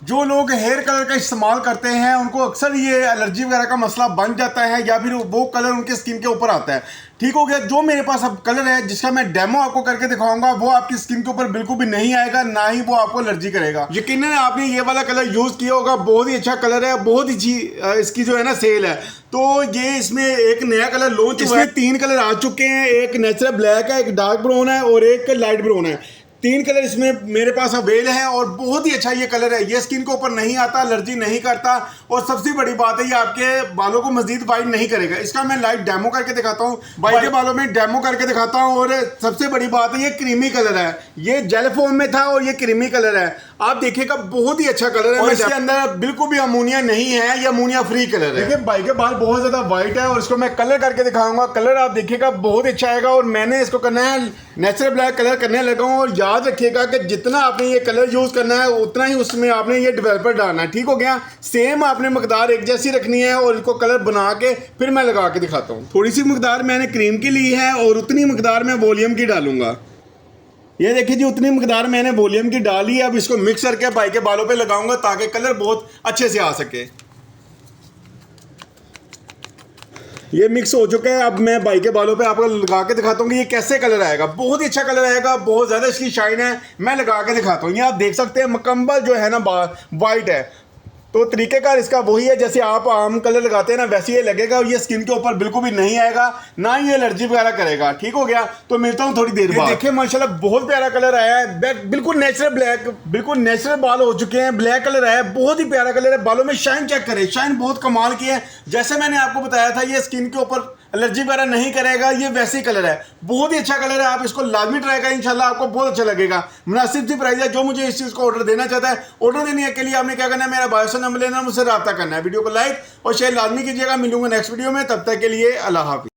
जो लोग hair colour का इस्तेमाल करते हैं उनको अक्सर ये एलर्जी वगैरह का मसला बन जाता है या फिर वो कलर उनके स्किन के ऊपर आता है। ठीक हो गया। जो मेरे पास अब कलर है जिसका मैं डेमो आपको करके दिखाऊंगा वो आपकी स्किन के ऊपर बिल्कुल भी नहीं आएगा, ना ही वो आपको एलर्जी करेगा। यकीनन आपने ये वाला कलर यूज किया होगा, बहुत ही अच्छा कलर है, बहुत ही अच्छी इसकी जो है ना सेल है। तो ये इसमें एक नया कलर लॉन्च हुआ है। 3 कलर आ चुके हैं, एक नेचुरल ब्लैक है, एक डार्क ब्राउन है और एक लाइट ब्राउन है। 3 कलर इसमें मेरे पास अवेल है और बहुत ही अच्छा ये कलर है। ये स्किन के ऊपर नहीं आता, एलर्जी नहीं करता और सबसे बड़ी बात है ये आपके बालों को मजीद वाइट नहीं करेगा। इसका मैं लाइव डेमो करके दिखाता हूँ, भाई के बालों में डेमो करके दिखाता हूँ। और सबसे बड़ी बात है ये क्रीमी कलर है, ये जेल फॉर्म में था और ये क्रीमी कलर है। आप देखिएगा बहुत ही अच्छा कलर है और इसके अंदर बिल्कुल भी अमोनिया नहीं है, ये अमोनिया फ्री कलर है। देखिए भाई के बाल बहुत ज्यादा व्हाइट है और इसको मैं कलर करके दिखाऊंगा। कलर आप देखिएगा बहुत अच्छा आएगा और मैंने इसको करना है नेचुरल ब्लैक कलर करने लगा हूँ। और याद रखिएगा कि जितना आपने ये कलर यूज करना है उतना ही उसमें आपने ये डेवलपर डालना है। ठीक हो गया। सेम आपने मकदार एक जैसी रखनी है और इसको कलर बना के फिर मैं लगा के दिखाता हूँ। थोड़ी सी मकदार मैंने क्रीम की ली है और उतनी मकदार मैं वॉल्यूम की डालूंगा। ये देखिए जी उतनी मकदार मैंने वॉल्यूम की डाली है। अब इसको मिक्स करके भाई के बालों पे लगाऊंगा ताकि कलर बहुत अच्छे से आ सके। ये मिक्स हो चुका है। अब मैं भाई के बालों पे आपको लगा के दिखाता हूँ कि ये कैसे कलर आएगा। बहुत ही अच्छा कलर आएगा, बहुत ज़्यादा इसकी शाइन है। मैं लगा के दिखाता हूँ। ये आप देख सकते हैं मुकम्मल जो है ना वाइट है। तो तरीक़ेकार इसका वही है जैसे आप आम कलर लगाते हैं ना वैसे ये लगेगा और ये स्किन के ऊपर बिल्कुल भी नहीं आएगा, ना ही ये एलर्जी वगैरह करेगा। ठीक हो गया। तो मिलता हूँ थोड़ी देर बाद। देखिए माशाल्लाह बहुत प्यारा कलर आया है, बिल्कुल नेचुरल ब्लैक, बिल्कुल नेचुरल बाल हो चुके हैं। ब्लैक कलर आया है, बहुत ही प्यारा कलर है। बालों में शाइन चेक करें, शाइन बहुत कमाल की है। जैसे मैंने आपको बताया था ये स्किन के ऊपर एलर्जी वगैरह नहीं करेगा, ये वैसे ही कलर है। बहुत ही अच्छा कलर है, आप इसको लाजमी ट्राई करें, इंशाल्लाह आपको बहुत अच्छा लगेगा। मुनासिब सी प्राइस है। जो मुझे इस चीज़ को ऑर्डर देना चाहता है, ऑर्डर देने के लिए आपने क्या करना है, मेरा बायो से नंबर लेना, मुझसे रब्ता करना है। वीडियो को लाइक और शेयर लाजमी कीजिएगा। मिलूंगा नेक्स्ट वीडियो में, तब तक के लिए अल्लाह हाफिज़।